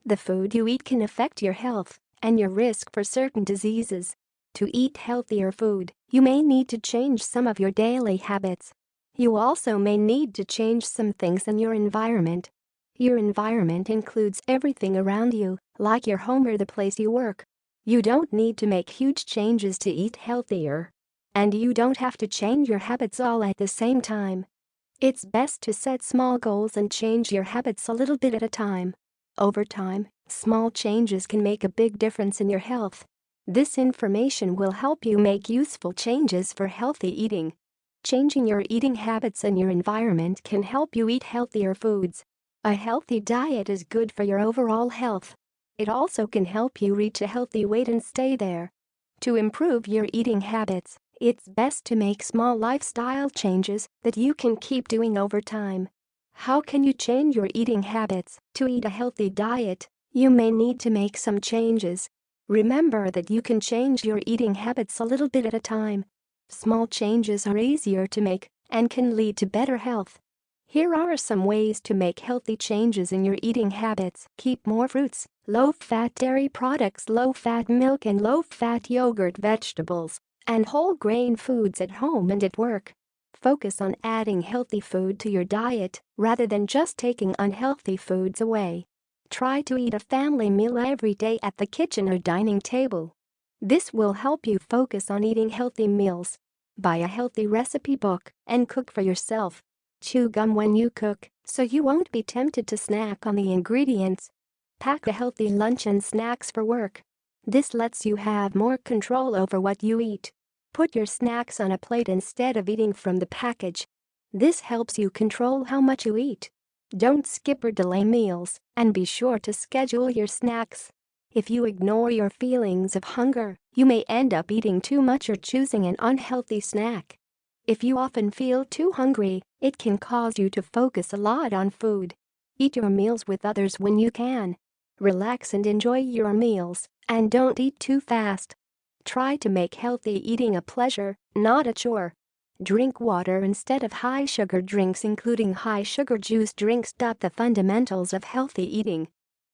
The food you eat can affect your health and your risk for certain diseases. To eat healthier food, you may need to change some of your daily habits. You also may need to change some things in your environment. Your environment includes everything around you, like your home or the place you work. You don't need to make huge changes to eat healthier. And you don't have to change your habits all at the same time. It's best to set small goals and change your habits a little bit at a time. Over time, small changes can make a big difference in your health. This information will help you make useful changes for healthy eating. Changing your eating habits and your environment can help you eat healthier foods. A healthy diet is good for your overall health. It also can help you reach a healthy weight and stay there. To improve your eating habits, it's best to make small lifestyle changes that you can keep doing over time. How can you change your eating habits to eat a healthy diet? You may need to make some changes. Remember that you can change your eating habits a little bit at a time. Small changes are easier to make and can lead to better health. Here are some ways to make healthy changes in your eating habits. Keep more fruits, low-fat dairy products, low-fat milk and low-fat yogurt, vegetables, and whole grain foods at home and at work. Focus on adding healthy food to your diet rather than just taking unhealthy foods away. Try to eat a family meal every day at the kitchen or dining table. This will help you focus on eating healthy meals. Buy a healthy recipe book and cook for yourself. Chew gum when you cook, so you won't be tempted to snack on the ingredients. Pack a healthy lunch and snacks for work. This lets you have more control over what you eat. Put your snacks on a plate instead of eating from the package. This helps you control how much you eat. Don't skip or delay meals, and be sure to schedule your snacks. If you ignore your feelings of hunger, you may end up eating too much or choosing an unhealthy snack. If you often feel too hungry, it can cause you to focus a lot on food. Eat your meals with others when you can. Relax and enjoy your meals, and don't eat too fast. Try to make healthy eating a pleasure, not a chore. Drink water instead of high-sugar drinks, including high-sugar juice drinks. The fundamentals of healthy eating.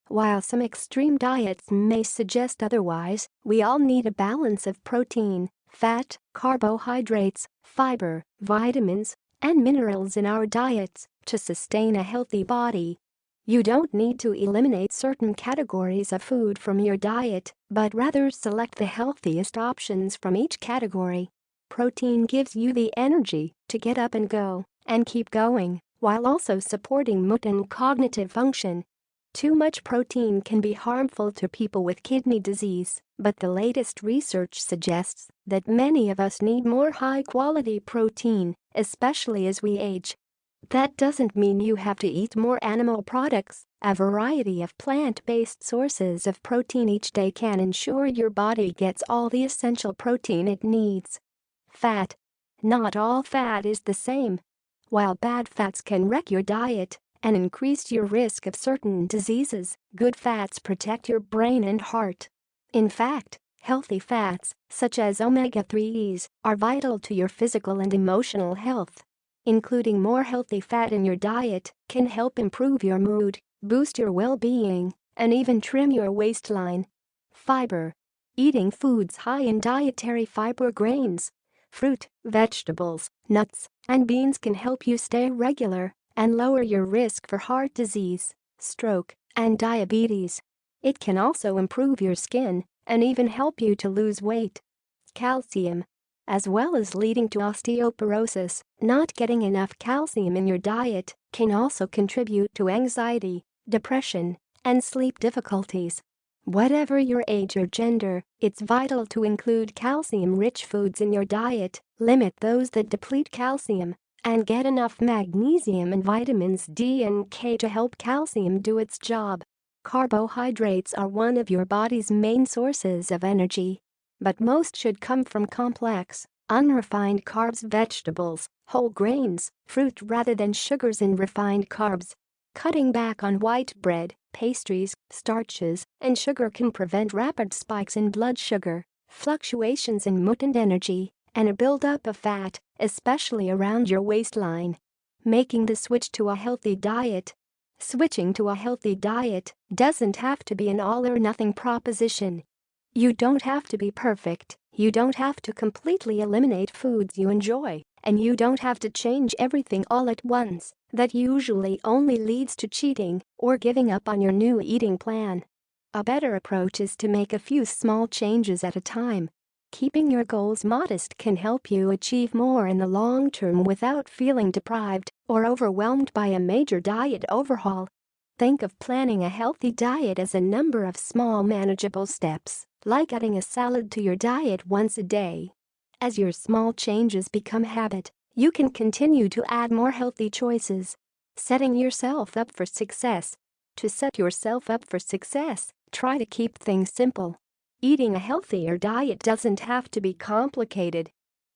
While some extreme diets may suggest otherwise, we all need a balance of protein, fat, carbohydrates, fiber, vitamins, and minerals in our diets to sustain a healthy body. You don't need to eliminate certain categories of food from your diet, but rather select the healthiest options from each category. Protein gives you the energy to get up and go and keep going, while also supporting mood and cognitive function. Too much protein can be harmful to people with kidney disease, but the latest research suggests that many of us need more high-quality protein, especially as we age. That doesn't mean you have to eat more animal products. A variety of plant-based sources of protein each day can ensure your body gets all the essential protein it needs. Fat. Not all fat is the same. While bad fats can wreck your diet and increase your risk of certain diseases, good fats protect your brain and heart. In fact, healthy fats, such as omega-3s, are vital to your physical and emotional health. Including more healthy fat in your diet can help improve your mood, boost your well-being, and even trim your waistline. Fiber. Eating foods high in dietary fiber, grains, fruit, vegetables, nuts, and beans can help you stay regular and lower your risk for heart disease, stroke, and diabetes. It can also improve your skin and even help you to lose weight. Calcium. As well as leading to osteoporosis, not getting enough calcium in your diet can also contribute to anxiety, depression, and sleep difficulties. Whatever your age or gender, it's vital to include calcium-rich foods in your diet, limit those that deplete calcium, and get enough magnesium and vitamins D and K to help calcium do its job. Carbohydrates are one of your body's main sources of energy. But most should come from complex, unrefined carbs, vegetables, whole grains, fruit rather than sugars and refined carbs. Cutting back on white bread, pastries, starches, and sugar can prevent rapid spikes in blood sugar, fluctuations in mood and energy, and a buildup of fat, especially around your waistline. Making the switch to a healthy diet. Switching to a healthy diet doesn't have to be an all-or-nothing proposition. You don't have to be perfect, you don't have to completely eliminate foods you enjoy, and you don't have to change everything all at once. That usually only leads to cheating or giving up on your new eating plan. A better approach is to make a few small changes at a time. Keeping your goals modest can help you achieve more in the long term without feeling deprived or overwhelmed by a major diet overhaul. Think of planning a healthy diet as a number of small manageable steps, like adding a salad to your diet once a day. As your small changes become habit, you can continue to add more healthy choices. Setting yourself up for success. To set yourself up for success, try to keep things simple. Eating a healthier diet doesn't have to be complicated.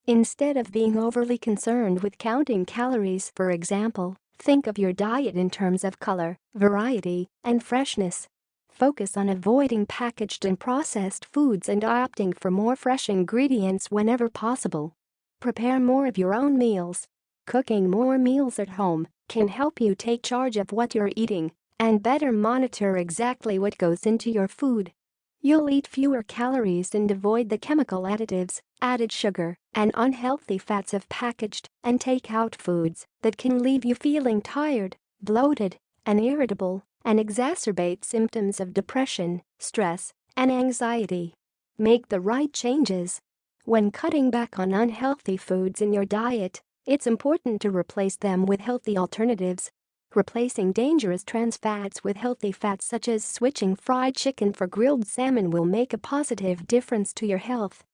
Instead of being overly concerned with counting calories, for example, think of your diet in terms of color, variety, and freshness. Focus on avoiding packaged and processed foods and opting for more fresh ingredients whenever possible. Prepare more of your own meals. Cooking more meals at home can help you take charge of what you're eating and better monitor exactly what goes into your food. You'll eat fewer calories and avoid the chemical additives, added sugar, and unhealthy fats of packaged and take-out foods that can leave you feeling tired, bloated, and irritable, and exacerbate symptoms of depression, stress, and anxiety. Make the right changes. When cutting back on unhealthy foods in your diet, it's important to replace them with healthy alternatives. Replacing dangerous trans fats with healthy fats such as switching fried chicken for grilled salmon will make a positive difference to your health.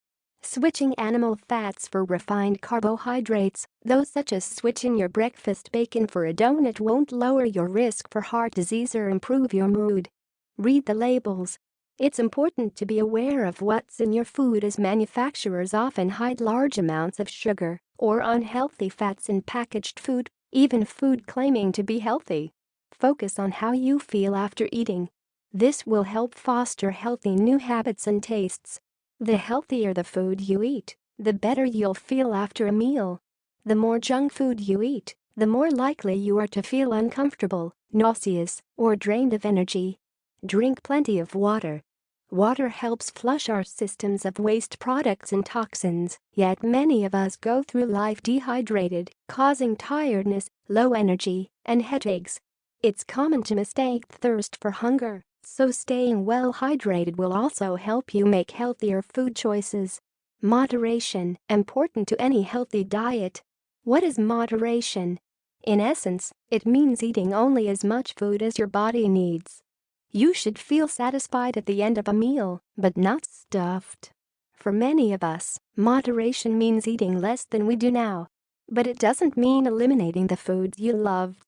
Switching animal fats for refined carbohydrates, those such as switching your breakfast bacon for a donut, won't lower your risk for heart disease or improve your mood. Read the labels. It's important to be aware of what's in your food, as manufacturers often hide large amounts of sugar or unhealthy fats in packaged food, even food claiming to be healthy. Focus on how you feel after eating. This will help foster healthy new habits and tastes. The healthier the food you eat, the better you'll feel after a meal. The more junk food you eat, the more likely you are to feel uncomfortable, nauseous, or drained of energy. Drink plenty of water. Water helps flush our systems of waste products and toxins, yet many of us go through life dehydrated, causing tiredness, low energy, and headaches. It's common to mistake thirst for hunger, so staying well hydrated will also help you make healthier food choices. Moderation, important to any healthy diet. What is moderation? In essence, it means eating only as much food as your body needs. You should feel satisfied at the end of a meal, but not stuffed. For many of us, moderation means eating less than we do now. But it doesn't mean eliminating the foods you love.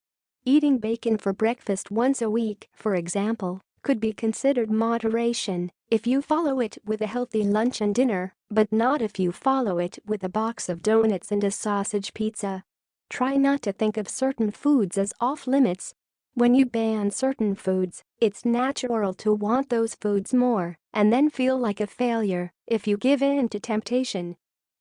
Eating bacon for breakfast once a week, for example, could be considered moderation if you follow it with a healthy lunch and dinner, but not if you follow it with a box of donuts and a sausage pizza. Try not to think of certain foods as off-limits. When you ban certain foods, it's natural to want those foods more and then feel like a failure if you give in to temptation.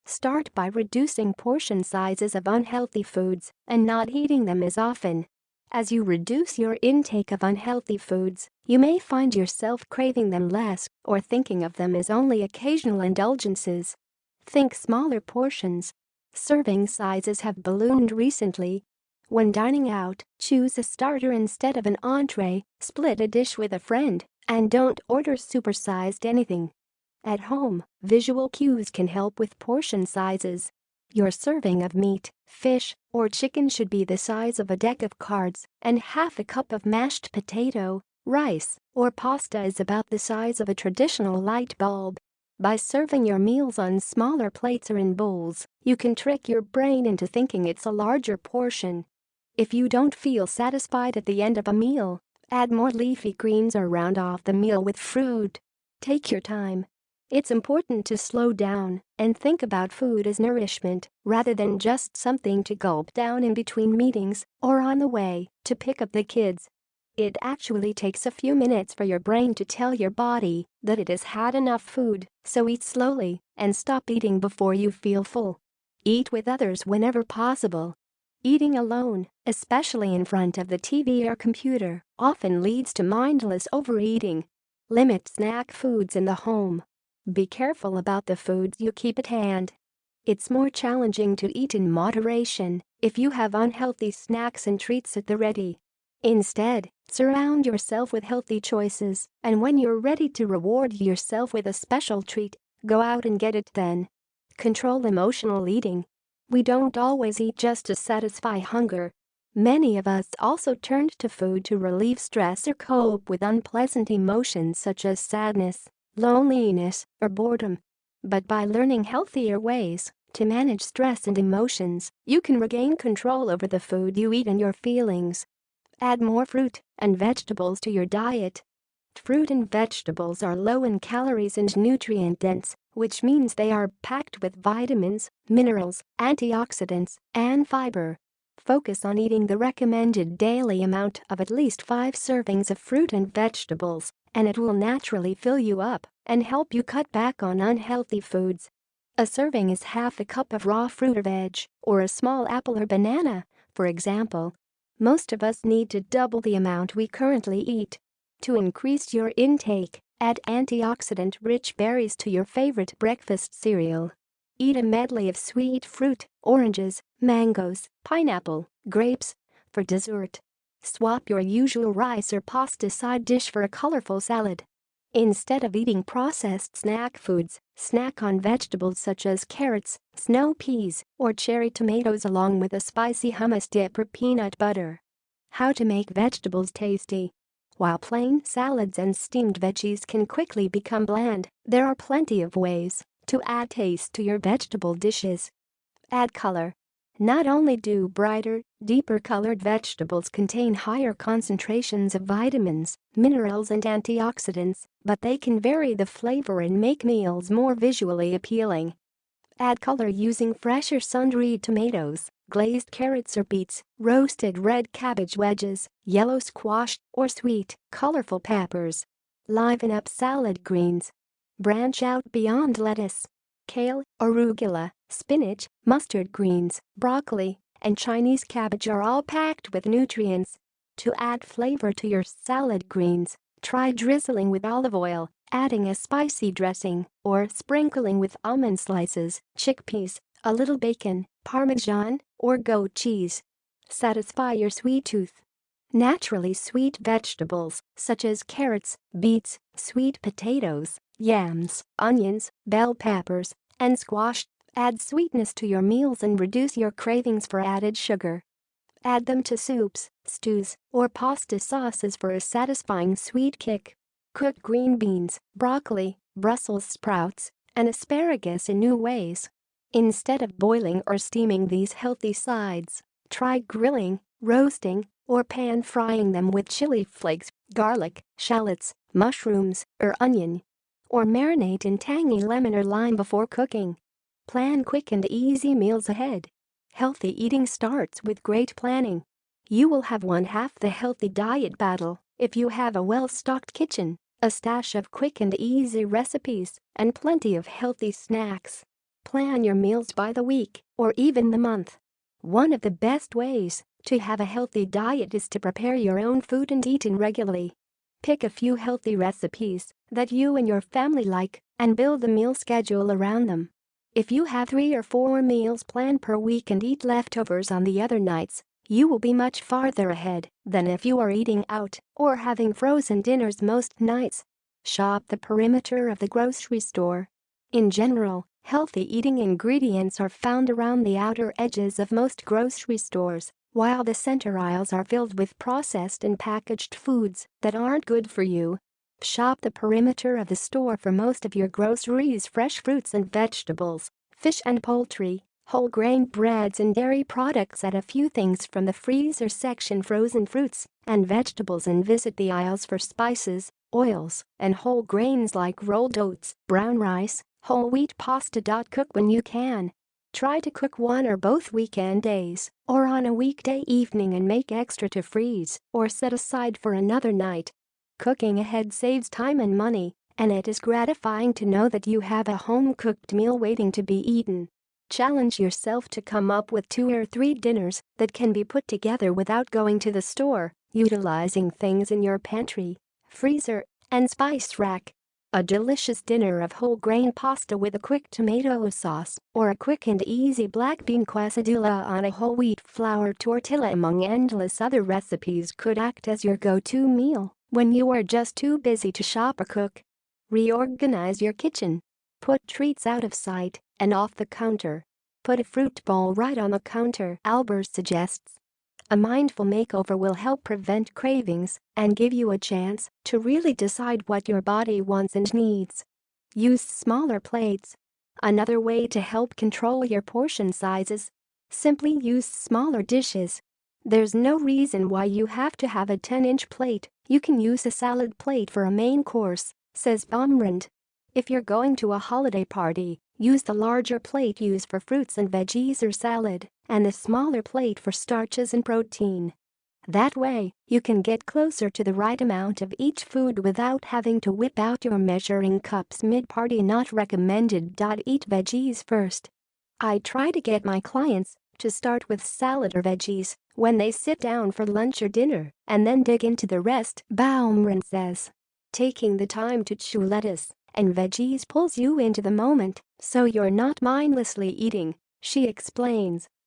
Start by reducing portion sizes of unhealthy foods and not eating them as often. As you reduce your intake of unhealthy foods, you may find yourself craving them less or thinking of them as only occasional indulgences. Think smaller portions. Serving sizes have ballooned recently. When dining out, choose a starter instead of an entree, split a dish with a friend, and don't order supersized anything. At home, visual cues can help with portion sizes. Your serving of meat, fish, or chicken should be the size of a deck of cards, and half a cup of mashed potato, rice, or pasta is about the size of a traditional light bulb. By serving your meals on smaller plates or in bowls, you can trick your brain into thinking it's a larger portion. If you don't feel satisfied at the end of a meal, add more leafy greens or round off the meal with fruit. Take your time. It's important to slow down and think about food as nourishment rather than just something to gulp down in between meetings or on the way to pick up the kids. It actually takes a few minutes for your brain to tell your body that it has had enough food, so eat slowly and stop eating before you feel full. Eat with others whenever possible. Eating alone, especially in front of the TV or computer, often leads to mindless overeating. Limit snack foods in the home. Be careful about the foods you keep at hand. It's more challenging to eat in moderation if you have unhealthy snacks and treats at the ready. Instead, surround yourself with healthy choices, and when you're ready to reward yourself with a special treat, go out and get it then. Control emotional eating. We don't always eat just to satisfy hunger. Many of us also turn to food to relieve stress or cope with unpleasant emotions such as sadness, loneliness, or boredom. But by learning healthier ways to manage stress and emotions, you can regain control over the food you eat and your feelings. Add more fruit and vegetables to your diet. Fruit and vegetables are low in calories and nutrient dense, which means they are packed with vitamins, minerals, antioxidants, and fiber. Focus on eating the recommended daily amount of at least 5 servings of fruit and vegetables, and it will naturally fill you up and help you cut back on unhealthy foods. A serving is half a cup of raw fruit or veg, or a small apple or banana, for example. Most of us need to double the amount we currently eat. To increase your intake, add antioxidant-rich berries to your favorite breakfast cereal. Eat a medley of sweet fruit, oranges, mangoes, pineapple, grapes. For dessert, swap your usual rice or pasta side dish for a colorful salad. Instead of eating processed snack foods, snack on vegetables such as carrots, snow peas, or cherry tomatoes along with a spicy hummus dip or peanut butter. How to make vegetables tasty. While plain salads and steamed veggies can quickly become bland, there are plenty of ways to add taste to your vegetable dishes. Add color. Not only do brighter, deeper colored vegetables contain higher concentrations of vitamins, minerals and antioxidants, but they can vary the flavor and make meals more visually appealing. Add color using fresh or sun-dried tomatoes, glazed carrots or beets, roasted red cabbage wedges, yellow squash, or sweet, colorful peppers. Liven up salad greens. Branch out beyond lettuce. Kale, arugula, spinach, mustard greens, broccoli, and Chinese cabbage are all packed with nutrients. To add flavor to your salad greens, try drizzling with olive oil, adding a spicy dressing, or sprinkling with almond slices, chickpeas, a little bacon, parmesan, or goat cheese. Satisfy your sweet tooth. Naturally sweet vegetables, such as carrots, beets, sweet potatoes, yams, onions, bell peppers, and squash, add sweetness to your meals and reduce your cravings for added sugar. Add them to soups, stews, or pasta sauces for a satisfying sweet kick. Cook green beans, broccoli, Brussels sprouts, and asparagus in new ways. Instead of boiling or steaming these healthy sides, try grilling, roasting, or pan-frying them with chili flakes, garlic, shallots, mushrooms, or onion. Or marinate in tangy lemon or lime before cooking. Plan quick and easy meals ahead. Healthy eating starts with great planning. You will have won half the healthy diet battle if you have a well-stocked kitchen, a stash of quick and easy recipes, and plenty of healthy snacks. Plan your meals by the week or even the month. One of the best ways to have a healthy diet is to prepare your own food and eat it regularly. Pick a few healthy recipes that you and your family like and build a meal schedule around them. If you have 3 or 4 meals planned per week and eat leftovers on the other nights, you will be much farther ahead than if you are eating out or having frozen dinners most nights. Shop the perimeter of the grocery store. In general, healthy eating ingredients are found around the outer edges of most grocery stores, while the center aisles are filled with processed and packaged foods that aren't good for you. Shop the perimeter of the store for most of your groceries: fresh fruits and vegetables, fish and poultry, whole grain breads and dairy products. Add a few things from the freezer section, frozen fruits and vegetables, and visit the aisles for spices, oils, and whole grains like rolled oats, brown rice, whole wheat pasta. Cook when you can. Try to cook one or both weekend days or on a weekday evening and make extra to freeze or set aside for another night. Cooking ahead saves time and money, and it is gratifying to know that you have a home-cooked meal waiting to be eaten. Challenge yourself to come up with 2 or 3 dinners that can be put together without going to the store, utilizing things in your pantry, freezer, and spice rack. A delicious dinner of whole grain pasta with a quick tomato sauce, or a quick and easy black bean quesadilla on a whole wheat flour tortilla among endless other recipes could act as your go-to meal when you are just too busy to shop or cook. Reorganize your kitchen. Put treats out of sight and off the counter. Put a fruit bowl right on the counter, Albers suggests. A mindful makeover will help prevent cravings and give you a chance to really decide what your body wants and needs. Use smaller plates. Another way to help control your portion sizes. Simply use smaller dishes. There's no reason why you have to have a 10-inch plate. You can use a salad plate for a main course, says Baumrind. If you're going to a holiday party, use the larger plate used for fruits and veggies or salad, and the smaller plate for starches and protein. That way, you can get closer to the right amount of each food without having to whip out your measuring cups mid-party. Not recommended. Eat veggies first. I try to get my clients to start with salad or veggies when they sit down for lunch or dinner, and then dig into the rest, Baumrind says. Taking the time to chew lettuce and veggies pulls you into the moment, so you're not mindlessly eating, she explains.